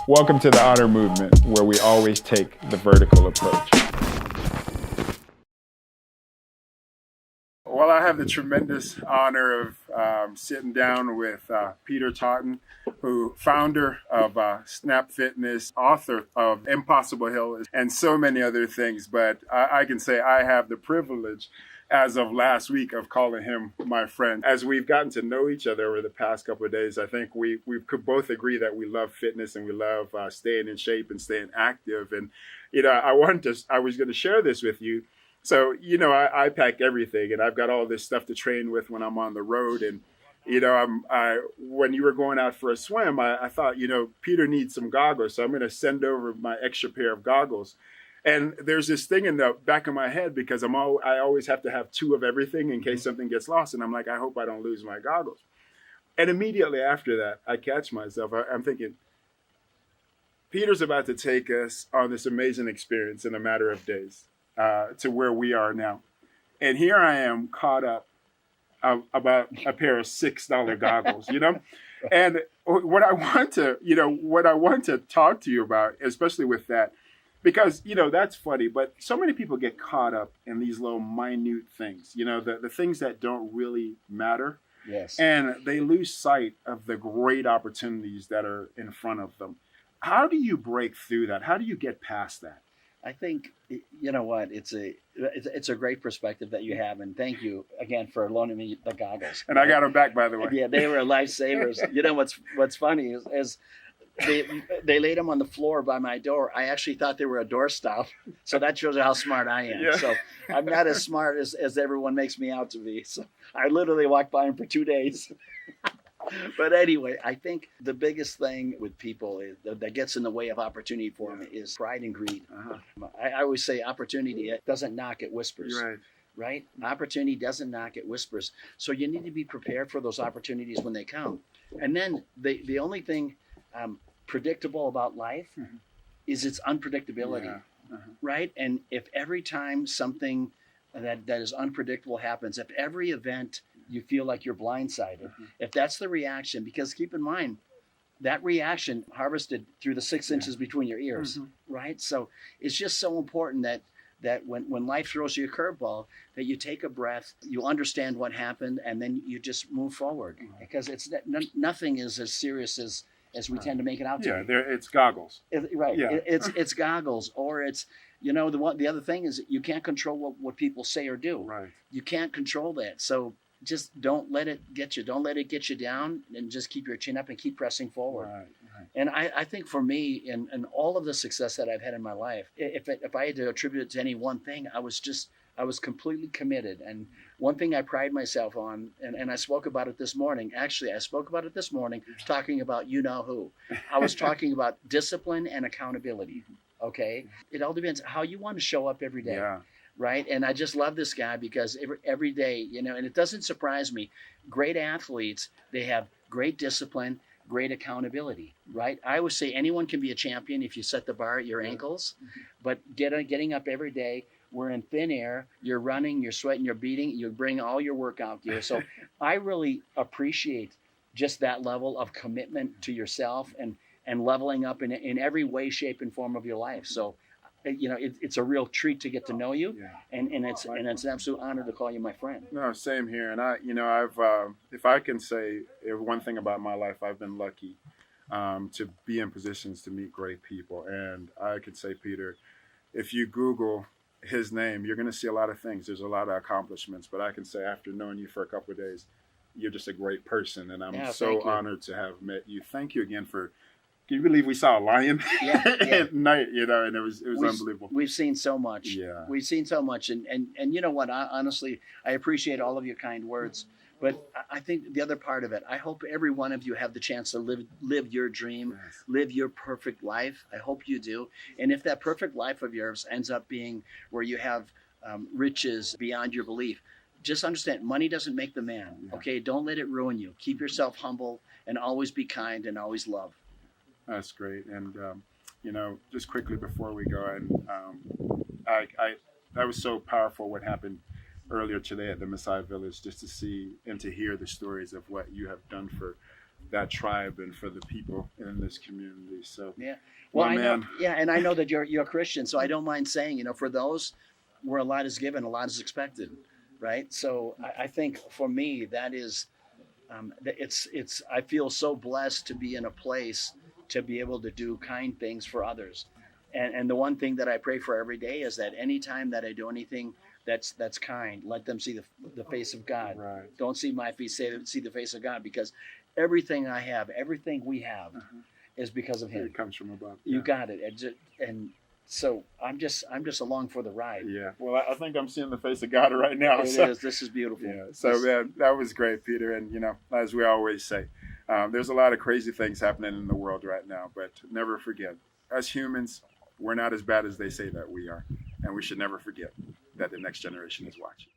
Welcome to the Honor Movement, where we always take the vertical approach. Well, I have the tremendous honor of sitting down with Peter Taunton, founder of Snap Fitness, author of Impossible Hill, and so many other things. But I can say I have the privilege, as of last week, of calling him my friend. As we've gotten to know each other over the past couple of days, I think we could both agree that we love fitness and we love staying in shape and staying active. And, I was going to share this with you. So, I pack everything, and I've got all this stuff to train with when I'm on the road. And, when you were going out for a swim, I thought, Peter needs some goggles. So I'm going to send over my extra pair of goggles. And there's this thing in the back of my head because I always have to have two of everything in case something gets lost. And I'm like, I hope I don't lose my goggles. And immediately after that, I catch myself. I'm thinking, Peter's about to take us on this amazing experience in a matter of days to where we are now. And here I am caught up about a pair of $6 goggles, And what I want to talk to you about, especially with that, because, that's funny, but so many people get caught up in these little minute things, the things that don't really matter. Yes. And they lose sight of the great opportunities that are in front of them. How do you break through that? How do you get past that? I think, what, it's a great perspective that you have. And thank you again for loaning me the goggles. And I got them back, by the way. Yeah, they were lifesavers. What's funny is they laid them on the floor by my door. I actually thought they were a doorstop. So that shows you how smart I am. Yeah. So I'm not as smart as everyone makes me out to be. So I literally walked by them for 2 days. But anyway, I think the biggest thing with people that gets in the way of opportunity for them is pride and greed. Uh-huh. I always say opportunity doesn't knock, it whispers. Right. Opportunity doesn't knock, it whispers. So you need to be prepared for those opportunities when they come. And then the only thing predictable about life is its unpredictability. Yeah. Uh-huh. Right? And if every time something that is unpredictable happens, if every event you feel like you're blindsided, if that's the reaction, because keep in mind, that reaction harvested through the 6 inches between your ears, right? So it's just so important that when life throws you a curveball, that you take a breath, you understand what happened, and then you just move forward. Because nothing is as serious as we tend to make it out to be. Yeah, it's goggles. Right. Yeah. It's goggles, or it's, the other thing is you can't control what people say or do. Right. You can't control that. So just don't let it get you. Don't let it get you down, and just keep your chin up and keep pressing forward. Right. And I think for me, and all of the success that I've had in my life, if I had to attribute it to any one thing, I was completely committed. And one thing I pride myself on, and I spoke about it this morning. Actually, I spoke about it this morning talking about who. I was talking about discipline and accountability. Okay? It all depends how you want to show up every day. Yeah. Right? And I just love this guy because every day, and it doesn't surprise me, great athletes, they have great discipline, great accountability, right? I always say anyone can be a champion if you set the bar at your ankles, but getting up every day, we're in thin air, you're running, you're sweating, you're beating, you bring all your workout gear. So I really appreciate just that level of commitment to yourself and leveling up in every way, shape, and form of your life. So it's a real treat to get to know you, and it's an absolute honor to call you my friend. No, same here. And I've if I can say one thing about my life, I've been lucky to be in positions to meet great people. And I could say, Peter, if you Google his name, you're going to see a lot of things. There's a lot of accomplishments. But I can say, after knowing you for a couple of days, you're just a great person, and I'm so honored to have met you. Thank you again for. Can you believe we saw a lion at night, and it was unbelievable. We've seen so much. Yeah. We've seen so much. And you know what? Honestly, I appreciate all of your kind words. But I think the other part of it, I hope every one of you have the chance to live your dream, live your perfect life. I hope you do. And if that perfect life of yours ends up being where you have riches beyond your belief, just understand, money doesn't make the man. Okay? Don't let it ruin you. Keep yourself humble and always be kind and always love. That's great. And, just quickly before we go, and that was so powerful what happened earlier today at the Maasai village, just to see and to hear the stories of what you have done for that tribe and for the people in this community. So, Yeah. Well, my I know. man. Yeah, and I know that you're a Christian, so I don't mind saying, for those where a lot is given, a lot is expected, right? So I think for me that is, it's. I feel so blessed to be in a place to be able to do kind things for others, and the one thing that I pray for every day is that anytime that I do anything that's kind, let them see the face of God. Right. Don't see my face, see the face of God, because everything I have, everything we have, is because of Him. It comes from above. You Yeah. got it. And so I'm just along for the ride. Yeah. Well, I think I'm seeing the face of God right now. It So. is. This is beautiful. Yeah. So man, that was great, Peter. And as we always say, there's a lot of crazy things happening in the world right now. But never forget, as humans, we're not as bad as they say that we are, and we should never forget that the next generation is watching.